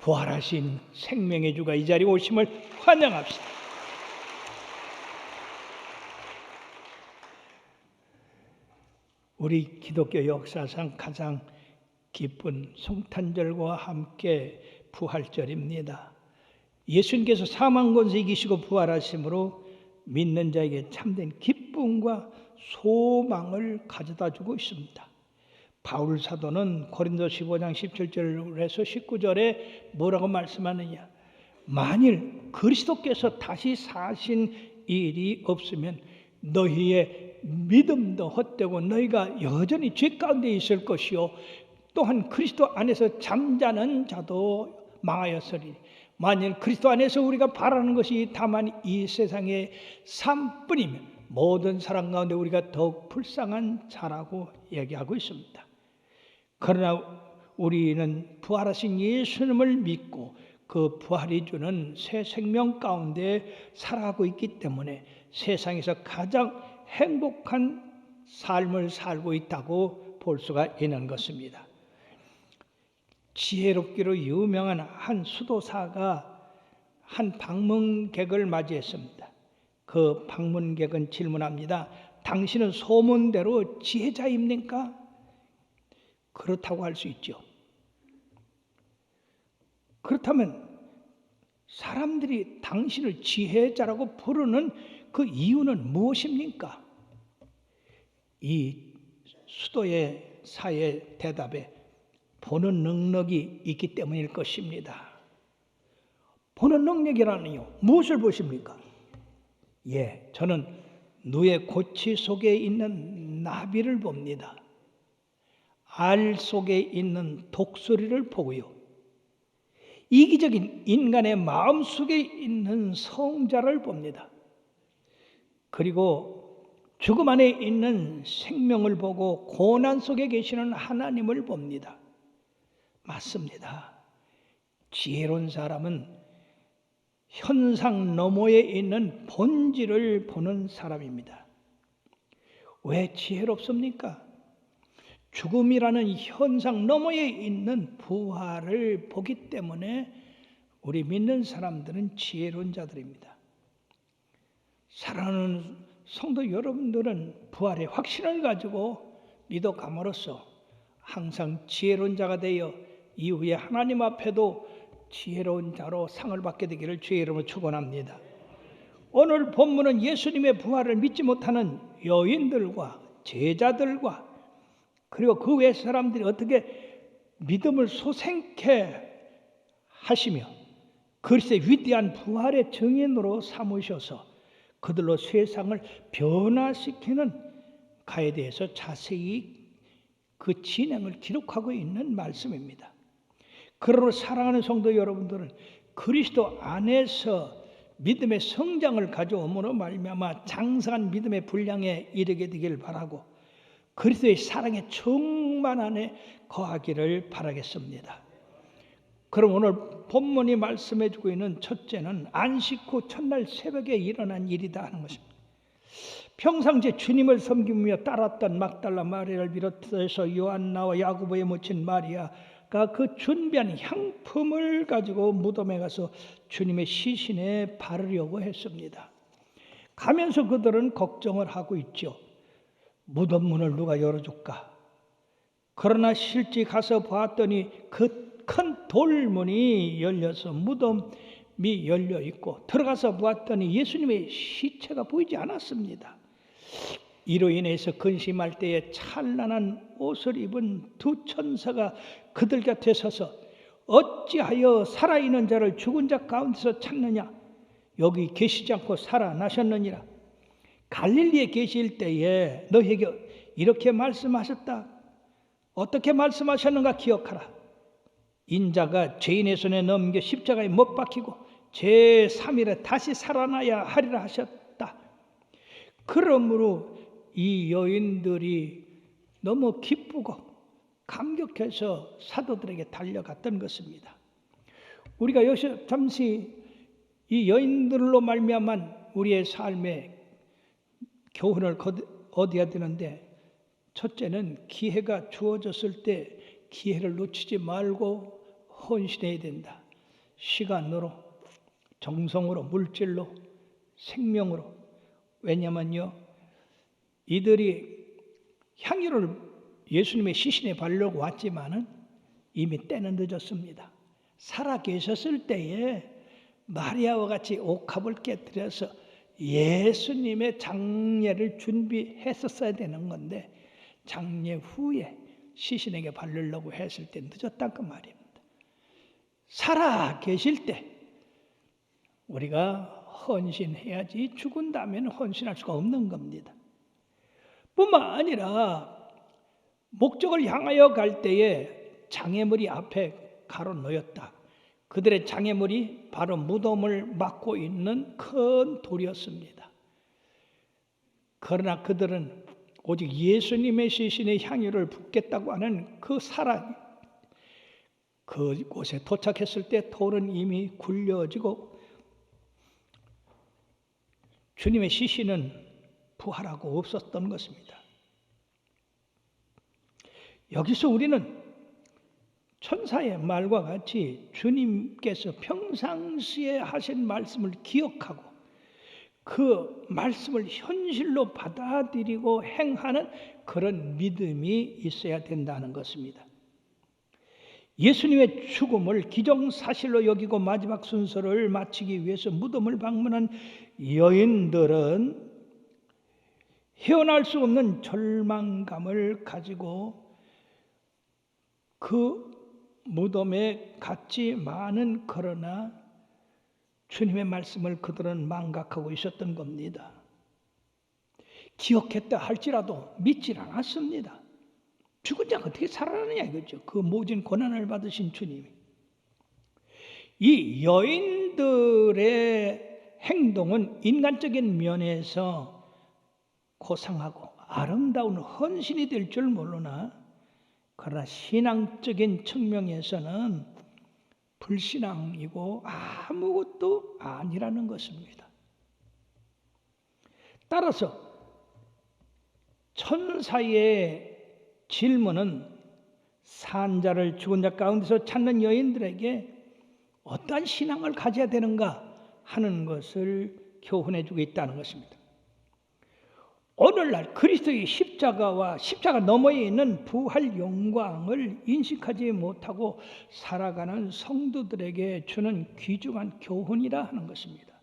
부활하신 생명의 주가 이 자리에 오심을 환영합시다. 우리 기독교 역사상 가장 기쁜 성탄절과 함께 부활절입니다. 예수님께서 사망 권세 이기시고 부활하심으로 믿는 자에게 참된 기쁨과 소망을 가져다 주고 있습니다. 바울 사도는 고린도 15장 17절에서 19절에 뭐라고 말씀하느냐? 만일 그리스도께서 다시 사신 일이 없으면 너희의 믿음도 헛되고 너희가 여전히 죄 가운데 있을 것이요 또한 그리스도 안에서 잠자는 자도 망하였으리니 만일 그리스도 안에서 우리가 바라는 것이 다만 이 세상의 삶뿐이면 모든 사람 가운데 우리가 더욱 불쌍한 자라고 얘기하고 있습니다. 그러나 우리는 부활하신 예수님을 믿고 그 부활이 주는 새 생명 가운데 살아가고 있기 때문에 세상에서 가장 행복한 삶을 살고 있다고 볼 수가 있는 것입니다. 지혜롭기로 유명한 한 수도사가 한 방문객을 맞이했습니다. 그 방문객은 질문합니다. 당신은 소문대로 지혜자입니까? 그렇다고 할 수 있죠. 그렇다면 사람들이 당신을 지혜자라고 부르는 그 이유는 무엇입니까? 이 수도의 사의 대답에 보는 능력이 있기 때문일 것입니다. 보는 능력이라니요. 무엇을 보십니까? 저는 누의 고치 속에 있는 나비를 봅니다. 알 속에 있는 독수리를 보고요. 이기적인 인간의 마음 속에 있는 성자를 봅니다. 그리고 죽음 안에 있는 생명을 보고 고난 속에 계시는 하나님을 봅니다. 맞습니다. 지혜로운 사람은 현상 너머에 있는 본질을 보는 사람입니다. 왜 지혜롭습니까? 죽음이라는 현상 너머에 있는 부활을 보기 때문에 우리 믿는 사람들은 지혜로운 자들입니다. 사랑하는 성도 여러분들은 부활의 확신을 가지고 믿어감으로써 항상 지혜로운 자가 되어 이후에 하나님 앞에도 지혜로운 자로 상을 받게 되기를 주의 이름으로 축원합니다. 오늘 본문은 예수님의 부활을 믿지 못하는 여인들과 제자들과 그리고 그 외 사람들이 어떻게 믿음을 소생케 하시며 그리스도의 위대한 부활의 증인으로 삼으셔서 그들로 세상을 변화시키는 가에 대해서 자세히 그 진행을 기록하고 있는 말씀입니다. 그러므로 사랑하는 성도 여러분들은 그리스도 안에서 믿음의 성장을 가져옴으로 말미암아 장성한 믿음의 분량에 이르게 되기를 바라고 그리스도의 사랑의 충만 안에 거하기를 바라겠습니다. 그럼 오늘 본문이 말씀해주고 있는 첫째는 안식 후 첫날 새벽에 일어난 일이다 하는 것입니다. 평상시에 주님을 섬기며 따랐던 막달라 마리아를 비롯해서 요한나와 야고보의 모친 마리아가 그 준비한 향품을 가지고 무덤에 가서 주님의 시신에 바르려고 했습니다. 가면서 그들은 걱정을 하고 있죠. 무덤 문을 누가 열어줄까? 그러나 실제 가서 보았더니 그 큰 돌문이 열려서 무덤이 열려 있고 들어가서 보았더니 예수님의 시체가 보이지 않았습니다. 이로 인해서 근심할 때에 찬란한 옷을 입은 두 천사가 그들 곁에 서서 어찌하여 살아있는 자를 죽은 자 가운데서 찾느냐? 여기 계시지 않고 살아나셨느니라. 갈릴리에 계실 때에 너희에게 이렇게 말씀하셨다. 어떻게 말씀하셨는가 기억하라. 인자가 죄인의 손에 넘겨 십자가에 못 박히고 제3일에 다시 살아나야 하리라 하셨다. 그러므로 이 여인들이 너무 기쁘고 감격해서 사도들에게 달려갔던 것입니다. 우리가 여기서 잠시 이 여인들로 말미암아 우리의 삶에 교훈을 얻어야 되는데, 첫째는 기회가 주어졌을 때 기회를 놓치지 말고 헌신해야 된다. 시간으로, 정성으로, 물질로, 생명으로. 왜냐면요, 이들이 향유를 예수님의 시신에 바르려고 왔지만은 이미 때는 늦었습니다. 살아 계셨을 때에 마리아와 같이 옥합을 깨뜨려서 예수님의 장례를 준비했었어야 되는 건데, 장례 후에 시신에게 바르려고 했을 때 늦었단 그 말입니다. 살아 계실 때 우리가 헌신해야지, 죽은 다음에는 헌신할 수가 없는 겁니다. 뿐만 아니라 목적을 향하여 갈 때에 장애물이 앞에 가로놓였다. 그들의 장애물이 바로 무덤을 막고 있는 큰 돌이었습니다. 그러나 그들은 오직 예수님의 시신에 향유를 붓겠다고 하는 그 사랑, 그곳에 도착했을 때 돌은 이미 굴려지고 주님의 시신은 부활하고 없었던 것입니다. 여기서 우리는 천사의 말과 같이 주님께서 평상시에 하신 말씀을 기억하고 그 말씀을 현실로 받아들이고 행하는 그런 믿음이 있어야 된다는 것입니다. 예수님의 죽음을 기정사실로 여기고 마지막 순서를 마치기 위해서 무덤을 방문한 여인들은 헤어날 수 없는 절망감을 가지고 그 무덤에 갔지만은 그러나 주님의 말씀을 그들은 망각하고 있었던 겁니다. 기억했다 할지라도 믿질 않았습니다. 죽은 자가 어떻게 살아나느냐 이거죠. 그 모진 고난을 받으신 주님이. 이 여인들의 행동은 인간적인 면에서 고상하고 아름다운 헌신이 될 줄 모르나, 그러나 신앙적인 측면에서는 불신앙이고 아무것도 아니라는 것입니다. 따라서 천사의 질문은 산자를 죽은 자 가운데서 찾는 여인들에게 어떠한 신앙을 가져야 되는가 하는 것을 교훈해 주고 있다는 것입니다. 오늘날 그리스도의 십자가와 십자가 너머에 있는 부활 영광을 인식하지 못하고 살아가는 성도들에게 주는 귀중한 교훈이라 하는 것입니다.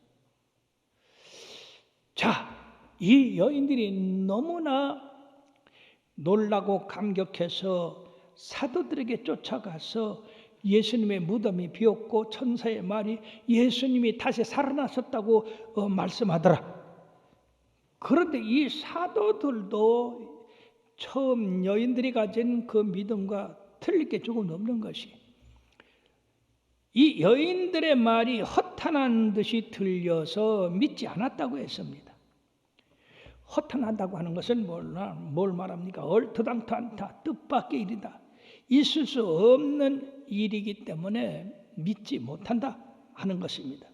자, 이 여인들이 너무나 놀라고 감격해서 사도들에게 쫓아가서 예수님의 무덤이 비었고 천사의 말이 예수님이 다시 살아나셨다고 말씀하더라. 그런데 이 사도들도 처음 여인들이 가진 그 믿음과 틀릴 게 조금 없는 것이, 이 여인들의 말이 허탄한 듯이 들려서 믿지 않았다고 했습니다. 허탄하다고 하는 것은 뭘 말합니까? 얼토당토 않다, 뜻밖의 일이다, 있을 수 없는 일이기 때문에 믿지 못한다 하는 것입니다.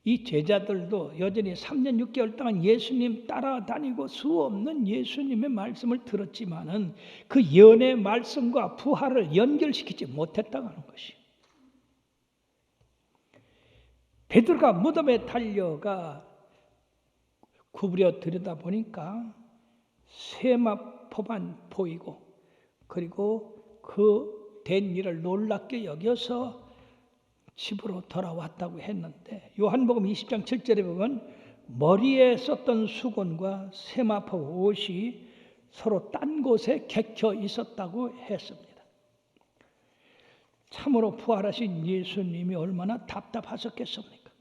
이 제자들도 여전히 3년 6개월 동안 예수님 따라다니고 수없는 예수님의 말씀을 들었지만은 그 예언의 말씀과 부활을 연결시키지 못했다고 하는 것이. 베드로가 무덤에 달려가 구부려 들여다보니까 세마포만 보이고, 그리고 그 된 일을 놀랍게 여겨서 집으로 돌아왔다고 했는데, 요한복음 20장 7절에 보면 머리에 썼던 수건과 세마포 옷이 서로 딴 곳에 객혀 있었다고 했습니다. 참으로 부활하신 예수님이 얼마나 답답하셨겠습니까?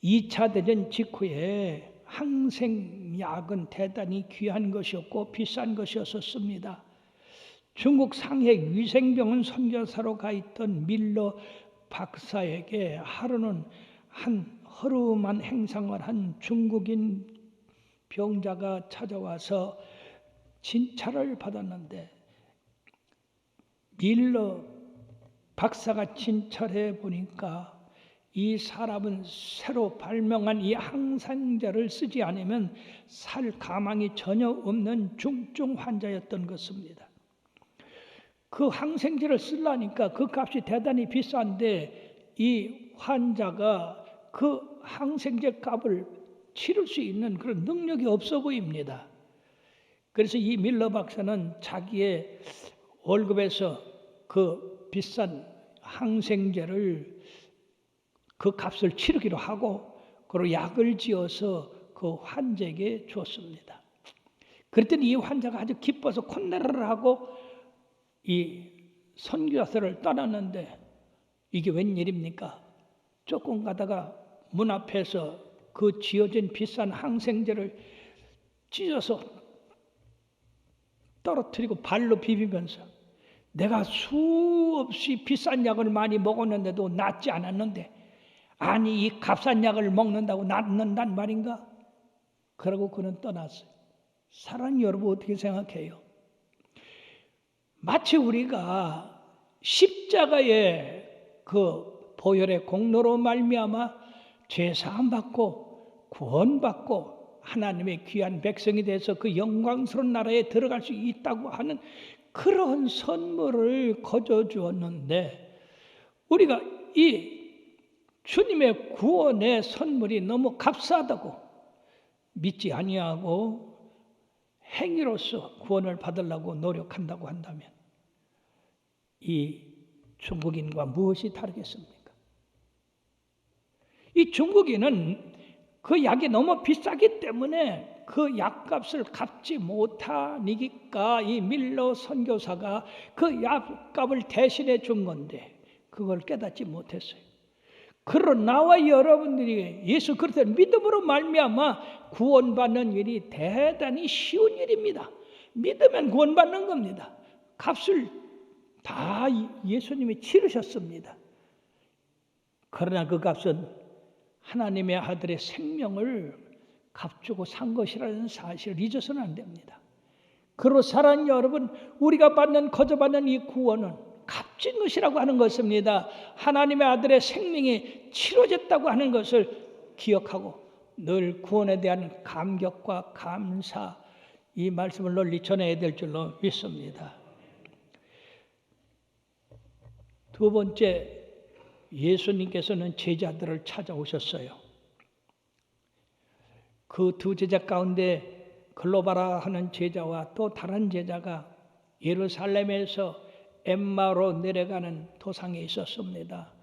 2차 대전 직후에 항생약은 대단히 귀한 것이었고 비싼 것이었습니다. 중국 상해 위생병원 선교사로 가 있던 밀러 박사에게 하루는 한 허름한 행상을 한 중국인 병자가 찾아와서 진찰을 받았는데, 밀러 박사가 진찰해 보니까 이 사람은 새로 발명한 이 항생제를 쓰지 않으면 살 가망이 전혀 없는 중증 환자였던 것입니다. 그 항생제를 쓰려니까 그 값이 대단히 비싼데 이 환자가 그 항생제 값을 치를 수 있는 그런 능력이 없어 보입니다. 그래서 이 밀러 박사는 자기의 월급에서 그 비싼 항생제를 그 값을 치르기로 하고 그리고 약을 지어서 그 환자에게 줬습니다. 그랬더니 이 환자가 아주 기뻐서 콧노래를 하고 이 선교사를 떠났는데 이게 웬일입니까? 조금 가다가 문 앞에서 그 지어진 비싼 항생제를 찢어서 떨어뜨리고 발로 비비면서 내가 수없이 비싼 약을 많이 먹었는데도 낫지 않았는데 아니 이 값싼 약을 먹는다고 낫는단 말인가? 그러고 그는 떠났어요. 사랑하는 여러분 어떻게 생각해요? 마치 우리가 십자가의 그 보혈의 공로로 말미암아 죄 사함 받고 구원받고 하나님의 귀한 백성이 돼서 그 영광스러운 나라에 들어갈 수 있다고 하는 그런 선물을 거저 주었는데 우리가 이 주님의 구원의 선물이 너무 값싸다고 믿지 아니하고 행위로서 구원을 받으려고 노력한다고 한다면 이 중국인과 무엇이 다르겠습니까? 이 중국인은 그 약이 너무 비싸기 때문에 그 약값을 갚지 못하니까 이 밀러 선교사가 그 약값을 대신해 준 건데 그걸 깨닫지 못했어요. 그러나 나와 여러분들이 예수 그리스도를 믿음으로 말미암아 구원받는 일이 대단히 쉬운 일입니다. 믿으면 구원받는 겁니다. 값을 다 예수님이 치르셨습니다. 그러나 그 값은 하나님의 아들의 생명을 값주고 산 것이라는 사실을 잊어서는 안 됩니다. 그리고 사랑하는 여러분, 우리가 거저 받는 이 구원은 값진 것이라고 하는 것입니다. 하나님의 아들의 생명이 치러졌다고 하는 것을 기억하고 늘 구원에 대한 감격과 감사 이 말씀을 널리 전해야 될 줄로 믿습니다. 두 번째, 예수님께서는 제자들을 찾아오셨어요. 그 두 제자 가운데 글로바라 하는 제자와 또 다른 제자가 예루살렘에서 엠마오로 내려가는 도상에 있었습니다.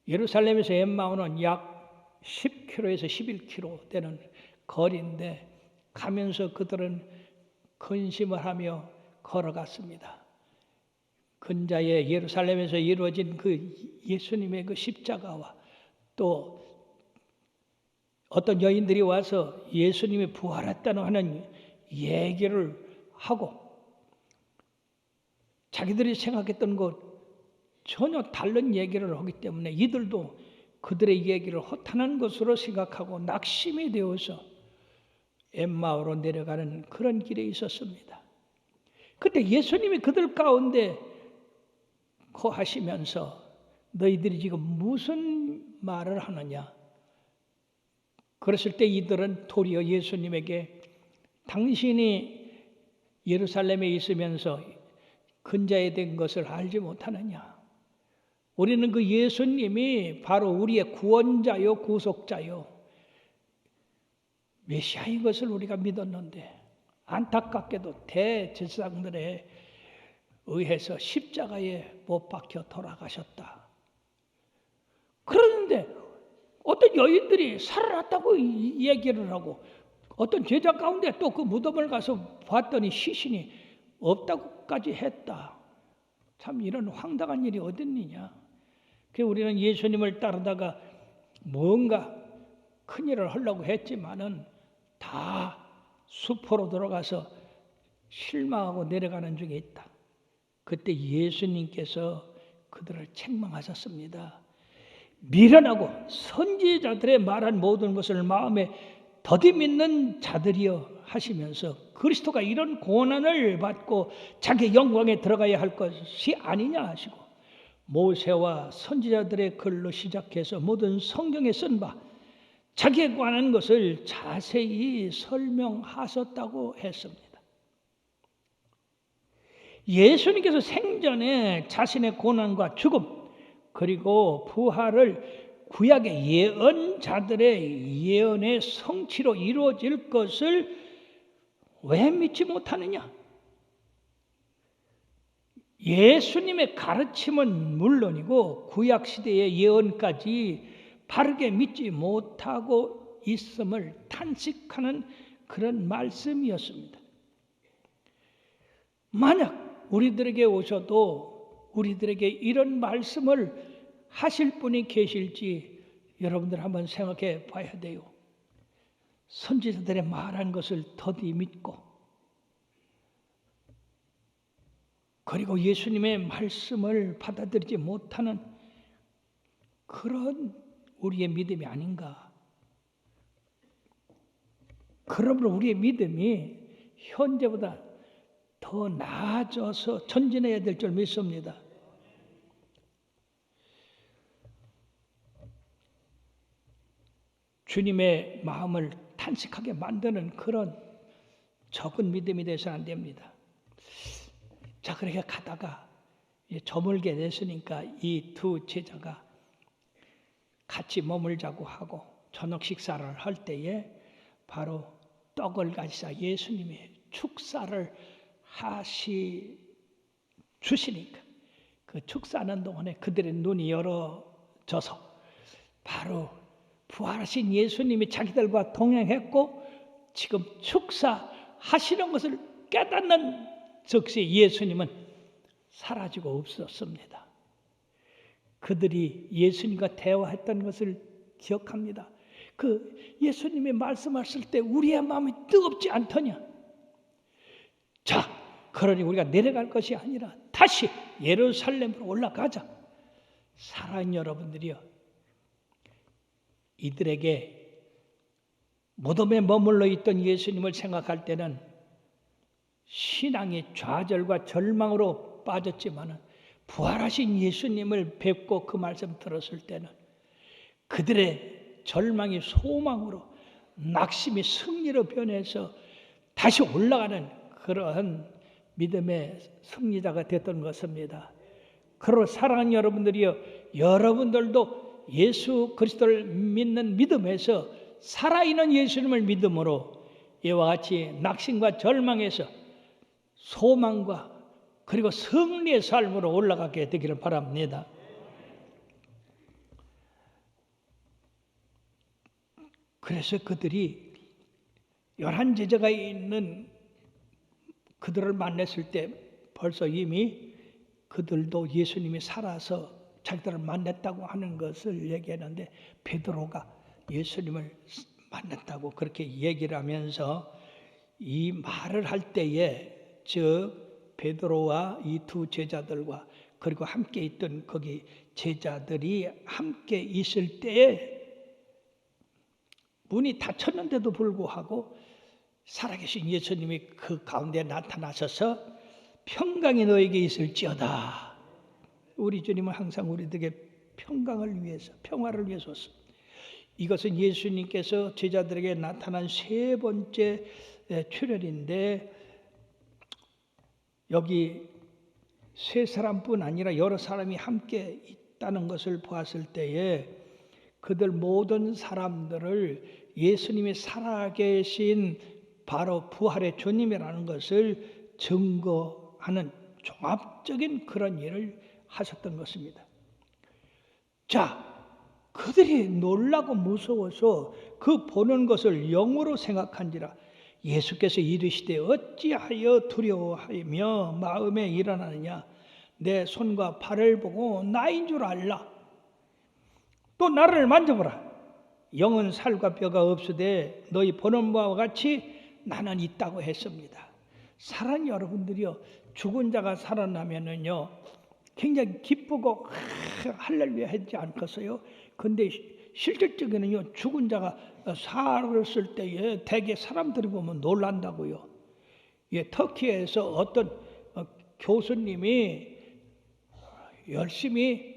예루살렘에서 엠마오는 약 10km에서 11km 되는 거리인데 가면서 그들은 근심을 하며 걸어갔습니다. 근자에 예루살렘에서 이루어진 그 예수님의 그 십자가와 또 어떤 여인들이 와서 예수님이 부활했다는 하는 얘기를 하고 자기들이 생각했던 것 전혀 다른 얘기를 하기 때문에 이들도 그들의 얘기를 허탄한 것으로 생각하고 낙심이 되어서 엠마오로 내려가는 그런 길에 있었습니다. 그때 예수님이 그들 가운데 거하시면서 너희들이 지금 무슨 말을 하느냐? 그랬을 때 이들은 도리어 예수님에게 당신이 예루살렘에 있으면서 근자에 된 것을 알지 못하느냐? 우리는 그 예수님이 바로 우리의 구원자요 구속자요 메시아인 것을 우리가 믿었는데 안타깝게도 대제사장들에 의해서 십자가에 못 박혀 돌아가셨다. 그러는데 어떤 여인들이 살아났다고 얘기를 하고 어떤 제자 가운데 또 그 무덤을 가서 봤더니 시신이 없다고까지 했다. 참 이런 황당한 일이 어딨느냐. 그 우리는 예수님을 따르다가 뭔가 큰일을 하려고 했지만은 다 수포로 들어가서 실망하고 내려가는 중에 있다. 그때 예수님께서 그들을 책망하셨습니다. 미련하고 선지자들의 말한 모든 것을 마음에 더디 믿는 자들이여 하시면서 그리스도가 이런 고난을 받고 자기 영광에 들어가야 할 것이 아니냐 하시고 모세와 선지자들의 글로 시작해서 모든 성경에 쓴 바 자기에 관한 것을 자세히 설명하셨다고 했습니다. 예수님께서 생전에 자신의 고난과 죽음 그리고 부활을 구약의 예언자들의 예언의 성취로 이루어질 것을 왜 믿지 못하느냐? 예수님의 가르침은 물론이고 구약 시대의 예언까지 바르게 믿지 못하고 있음을 탄식하는 그런 말씀이었습니다. 만약 우리들에게 오셔도 우리들에게 이런 말씀을 하실 분이 계실지 여러분들 한번 생각해 봐야 돼요. 선지자들의 말한 것을 더디 믿고 그리고 예수님의 말씀을 받아들이지 못하는 그런 우리의 믿음이 아닌가. 그러므로 우리의 믿음이 현재보다 더 나아져서 전진해야 될 줄 믿습니다. 주님의 마음을 탄식하게 만드는 그런 적은 믿음이 돼서는 안 됩니다. 자, 그렇게 가다가 저물게 됐으니까 이 두 제자가 같이 머물자고 하고 저녁 식사를 할 때에 바로 떡을 가지사 예수님이 축사를 주시니까 그 축사하는 동안에 그들의 눈이 열어져서 바로 부활하신 예수님이 자기들과 동행했고 지금 축사하시는 것을 깨닫는 즉시 예수님은 사라지고 없었습니다. 그들이 예수님과 대화했던 것을 기억합니다. 그 예수님이 말씀하실 때 우리의 마음이 뜨겁지 않더냐? 자, 그러니 우리가 내려갈 것이 아니라 다시 예루살렘으로 올라가자. 사랑하는 여러분들이요, 이들에게 무덤에 머물러 있던 예수님을 생각할 때는 신앙이 좌절과 절망으로 빠졌지만 부활하신 예수님을 뵙고 그 말씀 들었을 때는 그들의 절망이 소망으로 낙심이 승리로 변해서 다시 올라가는 그러한 믿음의 승리자가 됐던 것입니다. 그러나 사랑하는 여러분들이요, 여러분들도 예수 그리스도를 믿는 믿음에서 살아있는 예수님을 믿음으로 이와 같이 낙심과 절망에서 소망과 그리고 승리의 삶으로 올라가게 되기를 바랍니다. 그래서 그들이 11제자가 있는 그들을 만났을 때 벌써 이미 그들도 예수님이 살아서 자기들을 만났다고 하는 것을 얘기하는데 베드로가 예수님을 만났다고 그렇게 얘기를 하면서 이 말을 할 때에 즉 베드로와 이 두 제자들과 그리고 함께 있던 거기 제자들이 함께 있을 때에 문이 닫혔는데도 불구하고 살아계신 예수님이 그 가운데 나타나셔서 평강이 너에게 있을지어다. 우리 주님은 항상 우리들에게 평강을 위해서 평화를 위해서 왔습니다. 이것은 예수님께서 제자들에게 나타난 세 번째 출현인데 여기 세 사람뿐 아니라 여러 사람이 함께 있다는 것을 보았을 때에 그들 모든 사람들을 예수님이 살아계신 바로 부활의 주님이라는 것을 증거하는 종합적인 그런 일을 하셨던 것입니다. 자, 그들이 놀라고 무서워서 그 보는 것을 영으로 생각한지라 예수께서 이르시되 어찌하여 두려워하며 마음에 일어나느냐? 내 손과 발을 보고 나인 줄 알라. 또 나를 만져보라. 영은 살과 뼈가 없으되 너희 보는 바와 같이 나는 있다고 했습니다. 사랑하는 여러분들이요, 죽은 자가 살아나면은요 굉장히 기쁘고 할렐루야 하지 않겠어요? 근데 실질적으로는요 죽은 자가 살았을 때에 대개 사람들이 보면 놀란다고요. 예, 터키에서 어떤 교수님이 열심히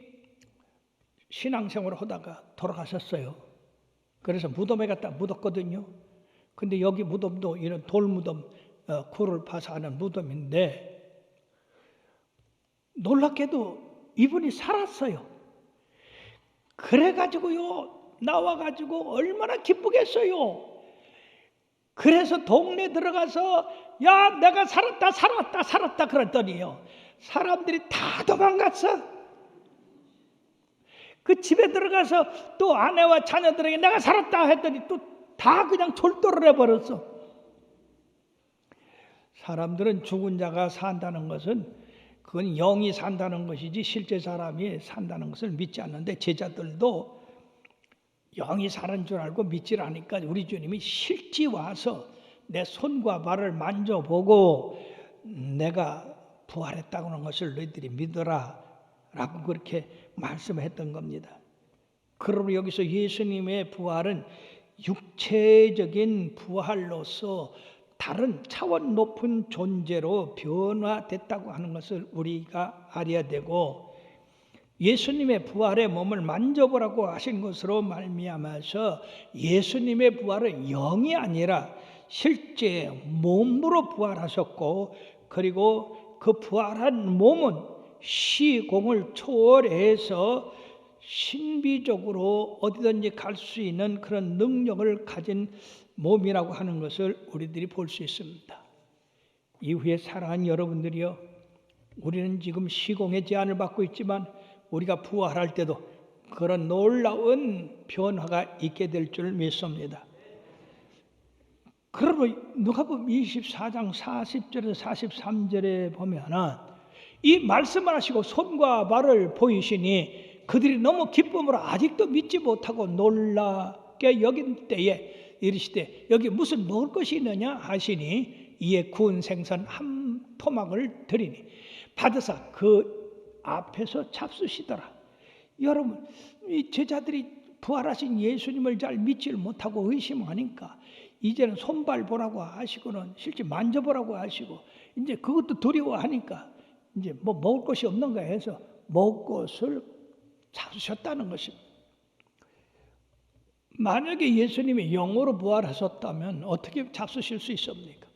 신앙생활을 하다가 돌아가셨어요. 그래서 무덤에 갖다 묻었거든요. 근데 여기 무덤도 이런 돌무덤 굴을 파서 하는 무덤인데 놀랍게도 이분이 살았어요. 그래가지고요, 나와가지고 얼마나 기쁘겠어요. 그래서 동네 들어가서 야, 내가 살았다 그랬더니요, 사람들이 다 도망갔어. 그 집에 들어가서 또 아내와 자녀들에게 내가 살았다 했더니 또 다 그냥 졸도를 해버렸어. 사람들은 죽은 자가 산다는 것은 그건 영이 산다는 것이지 실제 사람이 산다는 것을 믿지 않는데, 제자들도 영이 사는 줄 알고 믿질 않으니까 우리 주님이 실제 와서 내 손과 발을 만져보고 내가 부활했다고 하는 것을 너희들이 믿어라 라고 그렇게 말씀했던 겁니다. 그러므로 여기서 예수님의 부활은 육체적인 부활로서 다른 차원 높은 존재로 변화됐다고 하는 것을 우리가 알아야 되고, 예수님의 부활의 몸을 만져보라고 하신 것으로 말미암아서 예수님의 부활은 영이 아니라 실제 몸으로 부활하셨고, 그리고 그 부활한 몸은 시공을 초월해서 신비적으로 어디든지 갈 수 있는 그런 능력을 가진 몸이라고 하는 것을 우리들이 볼 수 있습니다. 이후에 사랑하는 여러분들이요, 우리는 지금 시공의 제한을 받고 있지만 우리가 부활할 때도 그런 놀라운 변화가 있게 될 줄 믿습니다. 그러면 누가복음 24장 40절에서 43절에 보면은 이 말씀을 하시고 손과 발을 보이시니 그들이 너무 기쁨으로 아직도 믿지 못하고 놀랍게 여긴 때에 이르시되 여기 무슨 먹을 것이 있느냐 하시니 이에 구운 생선 한 토막을 드리니 받으사 그 앞에서 잡수시더라. 여러분, 이 제자들이 부활하신 예수님을 잘 믿지를 못하고 의심하니까 이제는 손발 보라고 하시고는 실제 만져보라고 하시고 이제 그것도 두려워하니까 이제 뭐 먹을 것이 없는가 해서 먹을 것을 잡수셨다는 것입니다. 만약에 예수님이 영으로 부활하셨다면 어떻게 잡수실 수 있습니까?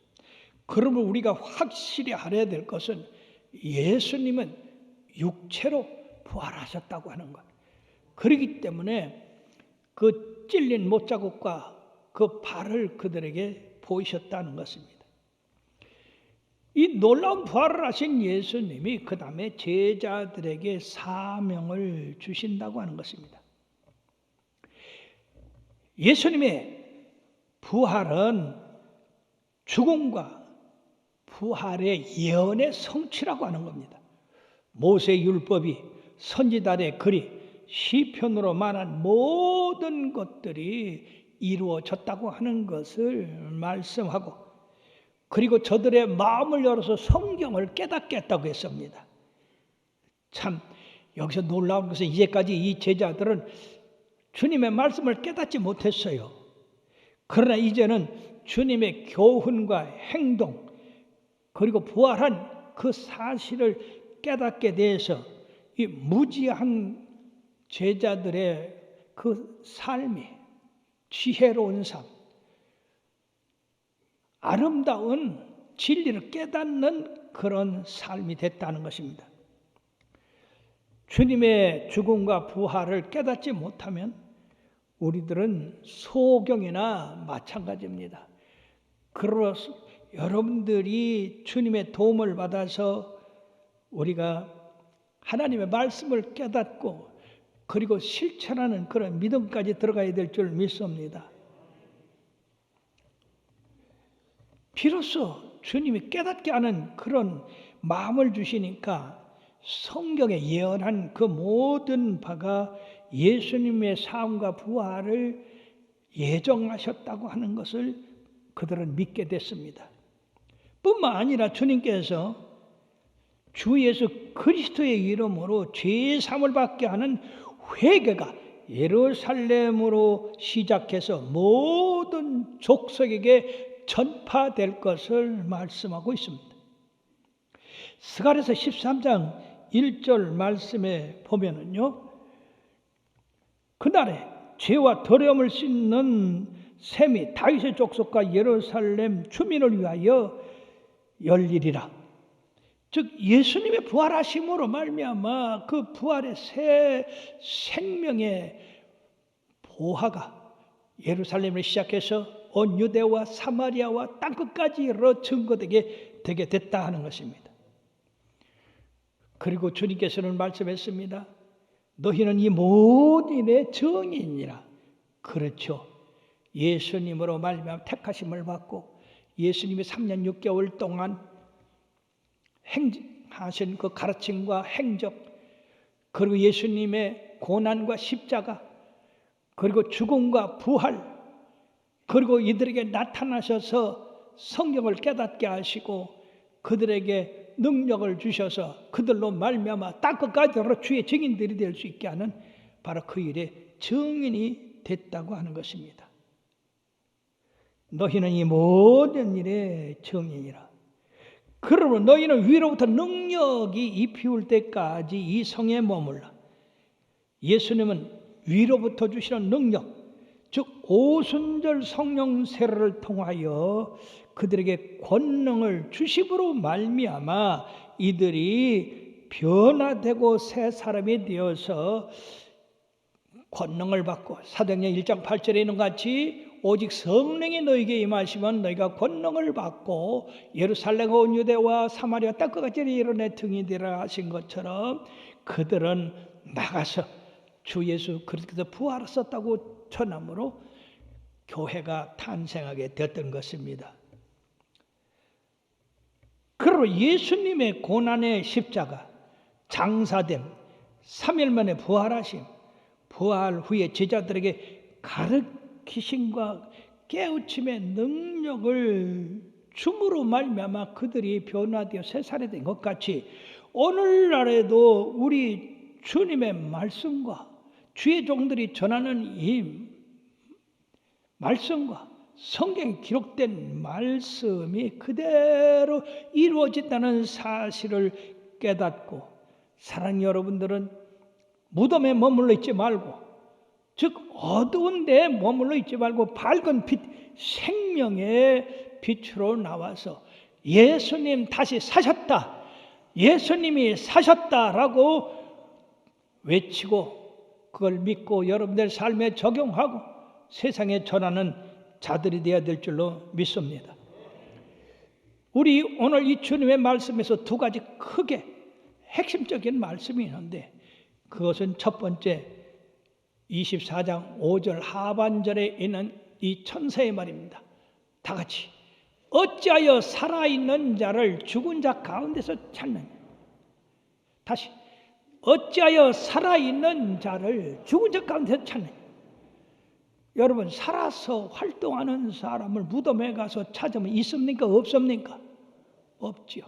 그러면 우리가 확실히 알아야 될 것은 예수님은 육체로 부활하셨다고 하는 것. 그렇기 때문에 그 찔린 못자국과 그 발을 그들에게 보이셨다는 것입니다. 이 놀라운 부활을 하신 예수님이 그 다음에 제자들에게 사명을 주신다고 하는 것입니다. 예수님의 부활은 죽음과 부활의 예언의 성취라고 하는 겁니다. 모세의 율법이 선지자의 글이 시편으로 말한 모든 것들이 이루어졌다고 하는 것을 말씀하고, 그리고 저들의 마음을 열어서 성경을 깨닫게 했다고 했습니다. 참 여기서 놀라운 것은 이제까지 이 제자들은 주님의 말씀을 깨닫지 못했어요. 그러나 이제는 주님의 교훈과 행동 그리고 부활한 그 사실을 깨닫게 돼서 이 무지한 제자들의 그 삶이 지혜로운 삶, 아름다운 진리를 깨닫는 그런 삶이 됐다는 것입니다. 주님의 죽음과 부활을 깨닫지 못하면 우리들은 소경이나 마찬가지입니다. 그래서 여러분들이 주님의 도움을 받아서 우리가 하나님의 말씀을 깨닫고 그리고 실천하는 그런 믿음까지 들어가야 될 줄 믿습니다. 비로소 주님이 깨닫게 하는 그런 마음을 주시니까 성경에 예언한 그 모든 바가 예수님의 삶과 부활을 예정하셨다고 하는 것을 그들은 믿게 됐습니다. 뿐만 아니라 주님께서 주 예수 그리스도의 이름으로 죄 사함을 받게 하는 회개가 예루살렘으로 시작해서 모든 족속에게 전파될 것을 말씀하고 있습니다. 스가랴서 13장 1절 말씀에 보면은요, 그날에 죄와 더러움을 씻는 셈이 다윗의 족속과 예루살렘 주민을 위하여 열리리라. 즉 예수님의 부활하심으로 말미암아 그 부활의 새 생명의 보화가 예루살렘을 시작해서 온 유대와 사마리아와 땅끝까지 이르러 증거되게 되게 됐다 하는 것입니다. 그리고 주님께서는 말씀했습니다. 너희는 이 모든 일의 증인이라. 그렇죠. 예수님으로 말미암아 택하심을 받고 예수님이 3년 6개월 동안 행하신 그 가르침과 행적, 그리고 예수님의 고난과 십자가, 그리고 죽음과 부활, 그리고 이들에게 나타나셔서 성경을 깨닫게 하시고 그들에게 능력을 주셔서 그들로 말미암아 땅끝까지 주의 증인들이 될 수 있게 하는 바로 그 일의 증인이 됐다고 하는 것입니다. 너희는 이 모든 일의 증인이라. 그러므로 너희는 위로부터 능력이 입히울 때까지 이 성에 머물라. 예수님은 위로부터 주시는 능력, 즉 오순절 성령 세례를 통하여 그들에게 권능을 주심으로 말미암아 이들이 변화되고 새 사람이 되어서 권능을 받고 사도행전 1장 8절에 있는 같이 오직 성령이 너에게 임하시면 너희가 권능을 받고 예루살렘 온 유대와 사마리아 땅끝까지 이르러 내 등이 되라 하신 것처럼 그들은 나가서 주 예수 그리스도께서 부활하셨다고 전함으로 교회가 탄생하게 되었던 것입니다. 그러므로 예수님의 고난의 십자가, 장사됨, 3일 만에 부활하심, 부활 후에 제자들에게 가르치심과 깨우침의 능력을 줌으로 말미암아 그들이 변화되어 새살이 된 것 같이 오늘날에도 우리 주님의 말씀과 주의 종들이 전하는 이 말씀과 성경에 기록된 말씀이 그대로 이루어진다는 사실을 깨닫고 사랑하는 여러분들은 무덤에 머물러 있지 말고 즉 어두운 데에 머물러 있지 말고 밝은 빛, 생명의 빛으로 나와서 예수님 다시 사셨다, 예수님이 사셨다라고 외치고 그걸 믿고 여러분들 삶에 적용하고 세상에 전하는 자들이 되어야 될 줄로 믿습니다. 우리 오늘 이 주님의 말씀에서 두 가지 크게 핵심적인 말씀이 있는데 그것은 첫 번째 24장 5절 하반절에 있는 이 천사의 말입니다. 다 같이 어찌하여 살아있는 자를 죽은 자 가운데서 찾느냐. 다시 어찌하여 살아있는 자를 죽은 자 가운데서 찾느냐. 여러분 살아서 활동하는 사람을 무덤에 가서 찾으면 있습니까? 없습니까? 없지요.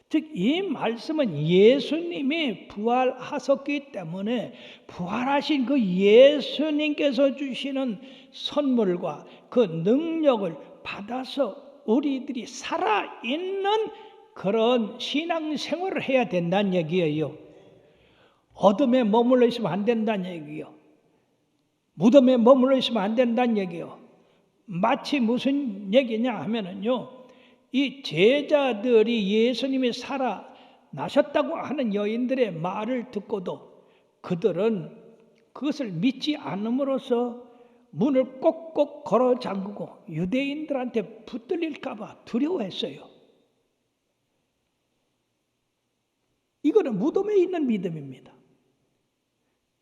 즉 이 말씀은 예수님이 부활하셨기 때문에 부활하신 그 예수님께서 주시는 선물과 그 능력을 받아서 우리들이 살아있는 그런 신앙생활을 해야 된다는 얘기예요. 어둠에 머물러 있으면 안 된다는 얘기예요. 무덤에 머물러 있으면 안 된다는 얘기예요. 마치 무슨 얘기냐 하면은요, 이 제자들이 예수님이 살아나셨다고 하는 여인들의 말을 듣고도 그들은 그것을 믿지 않음으로써 문을 꼭꼭 걸어 잠그고 유대인들한테 붙들릴까 봐 두려워했어요. 이거는 무덤에 있는 믿음입니다.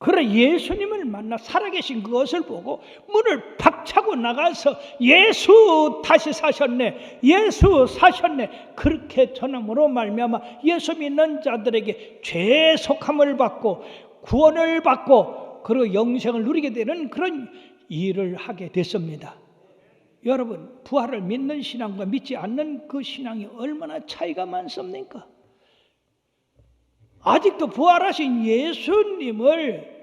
그래 예수님을 만나 살아계신 그것을 보고 문을 박차고 나가서 예수 다시 사셨네, 예수 사셨네 그렇게 전함으로 말미암아 예수 믿는 자들에게 죄 속함을 받고 구원을 받고 그리고 영생을 누리게 되는 그런 일을 하게 됐습니다. 여러분 부활을 믿는 신앙과 믿지 않는 그 신앙이 얼마나 차이가 많습니까? 아직도 부활하신 예수님을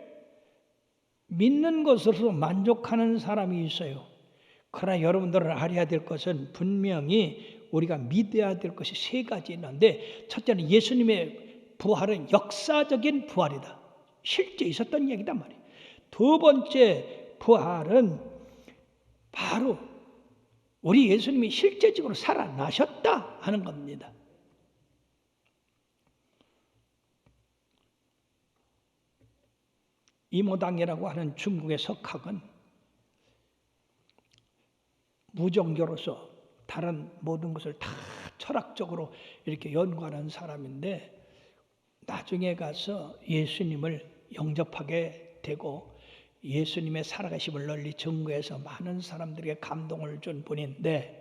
믿는 것으로 만족하는 사람이 있어요. 그러나 여러분들은 알아야 될 것은 분명히 우리가 믿어야 될 것이 세 가지 있는데 첫째는 예수님의 부활은 역사적인 부활이다. 실제 있었던 얘기단 말이에요. 두 번째 부활은 바로 우리 예수님이 실제적으로 살아나셨다 하는 겁니다. 이모당이라고 하는 중국의 석학은 무종교로서 다른 모든 것을 다 철학적으로 이렇게 연구하는 사람인데 나중에 가서 예수님을 영접하게 되고 예수님의 살아계심을 널리 증거해서 많은 사람들에게 감동을 준 분인데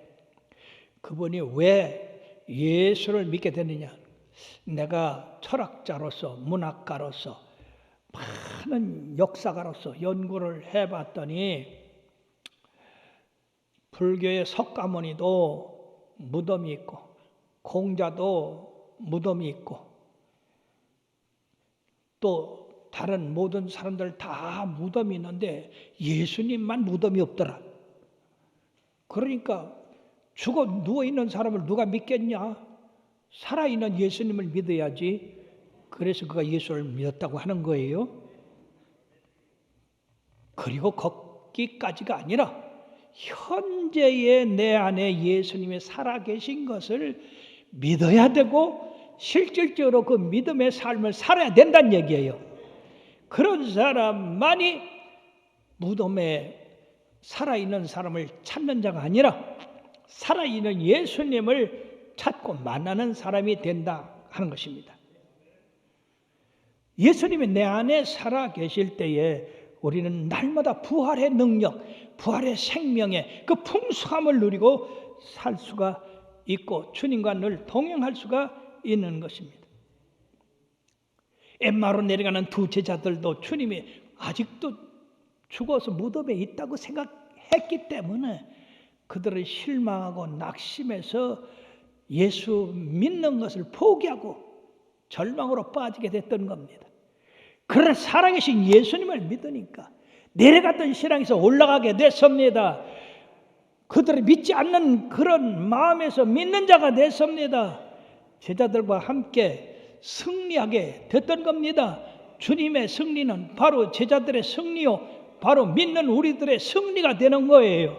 그분이 왜 예수를 믿게 되느냐? 내가 철학자로서 문학가로서 많은 역사가로서 연구를 해봤더니 불교의 석가모니도 무덤이 있고 공자도 무덤이 있고 또 다른 모든 사람들 다 무덤이 있는데 예수님만 무덤이 없더라. 그러니까 죽어 누워있는 사람을 누가 믿겠냐? 살아있는 예수님을 믿어야지. 그래서 그가 예수를 믿었다고 하는 거예요. 그리고 거기까지가 아니라 현재의 내 안에 예수님이 살아계신 것을 믿어야 되고 실질적으로 그 믿음의 삶을 살아야 된다는 얘기예요. 그런 사람만이 무덤에 살아있는 사람을 찾는 자가 아니라 살아있는 예수님을 찾고 만나는 사람이 된다 하는 것입니다. 예수님이 내 안에 살아계실 때에 우리는 날마다 부활의 능력, 부활의 생명의 그 풍성함을 누리고 살 수가 있고 주님과 늘 동행할 수가 있는 것입니다. 엠마오로 내려가는 두 제자들도 주님이 아직도 죽어서 무덤에 있다고 생각했기 때문에 그들을 실망하고 낙심해서 예수 믿는 것을 포기하고 절망으로 빠지게 됐던 겁니다. 그러나 살아계신 예수님을 믿으니까 내려갔던 신앙에서 올라가게 됐습니다. 그들이 믿지 않는 그런 마음에서 믿는 자가 됐습니다. 제자들과 함께 승리하게 됐던 겁니다. 주님의 승리는 바로 제자들의 승리요, 바로 믿는 우리들의 승리가 되는 거예요.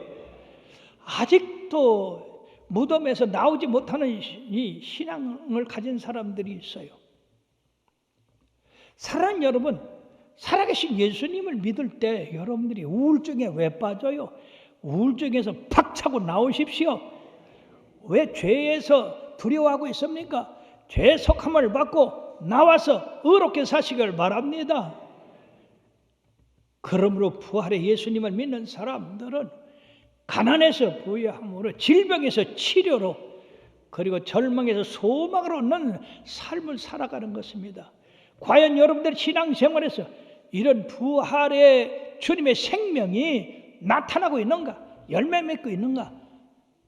아직도 무덤에서 나오지 못하는 이 신앙을 가진 사람들이 있어요. 사랑하는 여러분, 살아계신 예수님을 믿을 때 여러분들이 우울증에 왜 빠져요? 우울증에서 팍 차고 나오십시오. 왜 죄에서 두려워하고 있습니까? 죄의 속함을 받고 나와서 의롭게 사시길 바랍니다. 그러므로 부활의 예수님을 믿는 사람들은 가난에서 부유함으로, 질병에서 치료로, 그리고 절망에서 소망을 얻는 삶을 살아가는 것입니다. 과연 여러분들 신앙생활에서 이런 부활의 주님의 생명이 나타나고 있는가? 열매 맺고 있는가?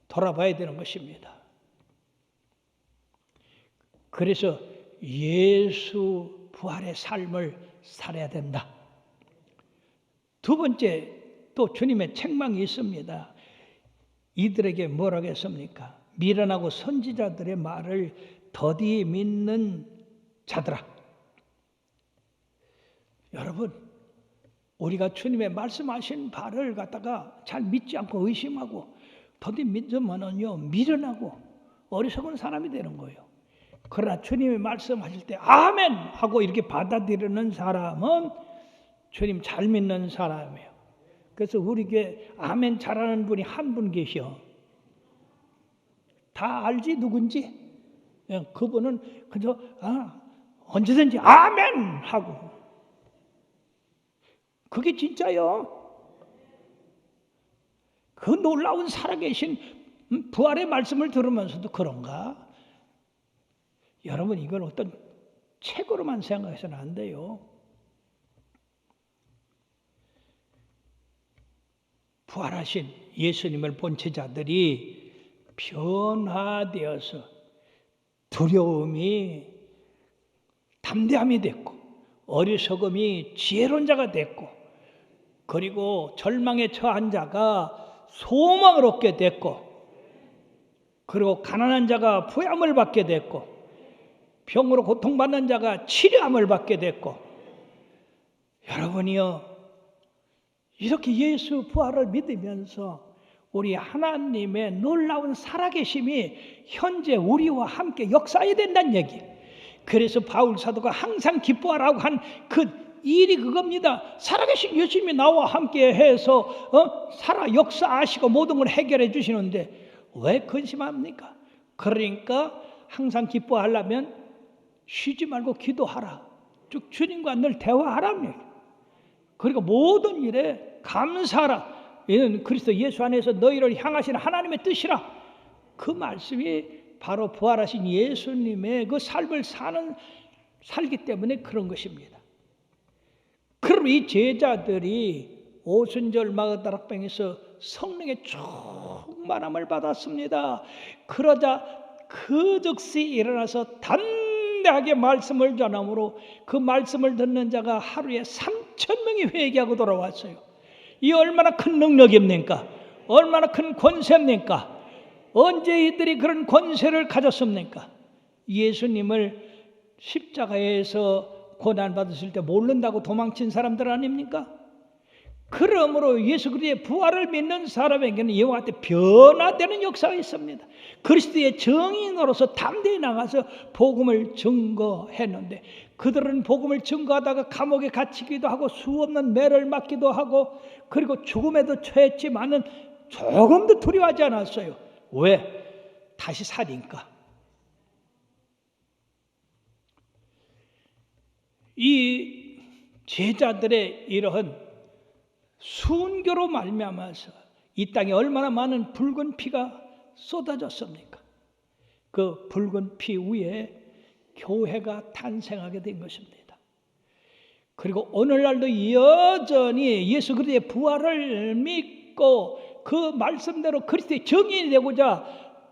돌아봐야 되는 것입니다. 그래서 예수 부활의 삶을 살아야 된다. 두 번째, 또 주님의 책망이 있습니다. 이들에게 뭐라고 했습니까? 미련하고 선지자들의 말을 더디 믿는 자들아. 여러분, 우리가 주님의 말씀하신 바를 갖다가 잘 믿지 않고 의심하고 더디 믿으면은요, 미련하고 어리석은 사람이 되는 거예요. 그러나 주님이 말씀하실 때 아멘 하고 이렇게 받아들이는 사람은 주님 잘 믿는 사람이에요. 그래서 우리 교회 아멘 잘하는 분이 한 분 계셔. 다 알지 누군지? 그분은 그저 언제든지 아멘 하고. 그게 진짜요. 그 놀라운 살아계신 부활의 말씀을 들으면서도 그런가? 여러분, 이걸 어떤 책으로만 생각해서는 안 돼요. 부활하신 예수님을 본 제자들이 변화되어서 두려움이 담대함이 됐고 어리석음이 지혜로운 자가 됐고 그리고 절망에 처한 자가 소망을 얻게 됐고 그리고 가난한 자가 부양을 받게 됐고 병으로 고통받는 자가 치료함을 받게 됐고 여러분이요 이렇게 예수 부활을 믿으면서 우리 하나님의 놀라운 살아계심이 현재 우리와 함께 역사해야 된다는 얘기. 그래서 바울 사도가 항상 기뻐하라고 한 그 이 일이 그겁니다. 살아계신 예수님이 나와 함께 해서 역사하시고 모든 걸 해결해 주시는데 왜 근심합니까? 그러니까 항상 기뻐하려면 쉬지 말고 기도하라. 즉 주님과 늘 대화하라며. 그리고 모든 일에 감사하라. 이는 그리스도 예수 안에서 너희를 향하신 하나님의 뜻이라. 그 말씀이 바로 부활하신 예수님의 그 삶을 살기 때문에 그런 것입니다. 그럼 이 제자들이 오순절 마가다락방에서 성령의 충만함을 받았습니다. 그러자 그 즉시 일어나서 담대하게 말씀을 전함으로 그 말씀을 듣는 자가 하루에 3,000명이 회개하고 돌아왔어요. 이 얼마나 큰 능력입니까? 얼마나 큰 권세입니까? 언제 이들이 그런 권세를 가졌습니까? 예수님을 십자가에서 고난받으실 때 모른다고 도망친 사람들 아닙니까? 그러므로 예수 그리스도의 부활을 믿는 사람에게는 이와 같이 변화되는 역사가 있습니다. 그리스도의 증인으로서 담대히 나가서 복음을 증거했는데 그들은 복음을 증거하다가 감옥에 갇히기도 하고 수없는 매를 맞기도 하고 그리고 죽음에도 처했지만은 조금도 두려워하지 않았어요. 왜? 다시 사니까. 이 제자들의 이러한 순교로 말미암아서 이 땅에 얼마나 많은 붉은 피가 쏟아졌습니까? 그 붉은 피 위에 교회가 탄생하게 된 것입니다. 그리고 오늘날도 여전히 예수 그리스도의 부활을 믿고 그 말씀대로 그리스도의 증인이 되고자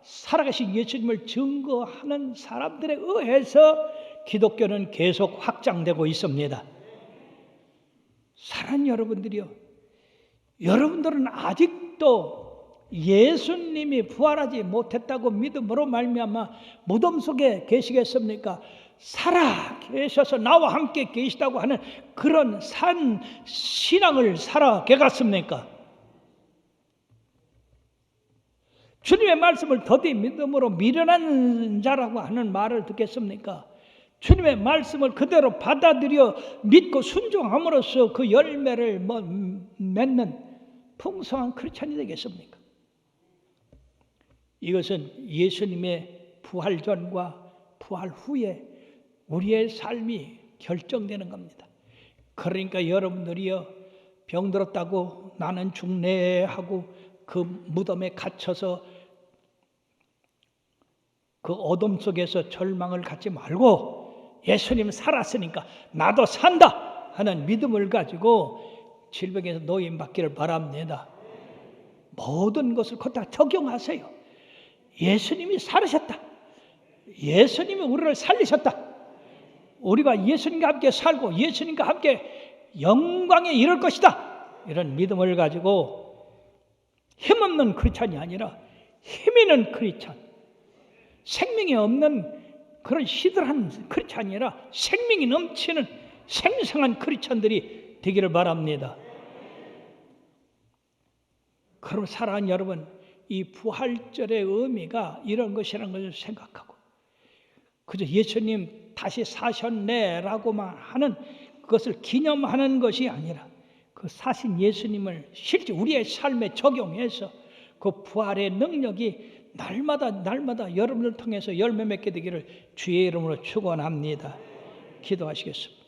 살아가신 예수님을 증거하는 사람들에 의해서 기독교는 계속 확장되고 있습니다. 사랑하는 여러분들이요, 여러분들은 아직도 예수님이 부활하지 못했다고 믿음으로 말미암아 무덤 속에 계시겠습니까? 살아 계셔서 나와 함께 계시다고 하는 그런 산 신앙을 살아계갔습니까? 주님의 말씀을 더디 믿음으로 미련한 자라고 하는 말을 듣겠습니까? 주님의 말씀을 그대로 받아들여 믿고 순종함으로써 그 열매를 맺는 풍성한 크리스찬이 되겠습니까? 이것은 예수님의 부활 전과 부활 후에 우리의 삶이 결정되는 겁니다. 그러니까 여러분들이요, 병들었다고 나는 죽네 하고 그 무덤에 갇혀서 그 어둠 속에서 절망을 갖지 말고 예수님 살았으니까 나도 산다 하는 믿음을 가지고 질병에서 노임받기를 바랍니다. 모든 것을 다 적용하세요. 예수님이 살으셨다. 예수님이 우리를 살리셨다. 우리가 예수님과 함께 살고 예수님과 함께 영광에 이를 것이다. 이런 믿음을 가지고 힘없는 크리스찬이 아니라 힘 있는 크리스찬, 생명이 없는 그런 시들한 크리스찬이 아니라 생명이 넘치는 생생한 크리스찬들이 되기를 바랍니다. 그럼 사랑하는 여러분, 이 부활절의 의미가 이런 것이라는 것을 생각하고 그저 예수님 다시 사셨네라고만 하는 그것을 기념하는 것이 아니라 그 사신 예수님을 실제 우리의 삶에 적용해서 그 부활의 능력이 날마다 여러분을 통해서 열매 맺게 되기를 주의 이름으로 축원합니다. 기도하시겠습니다.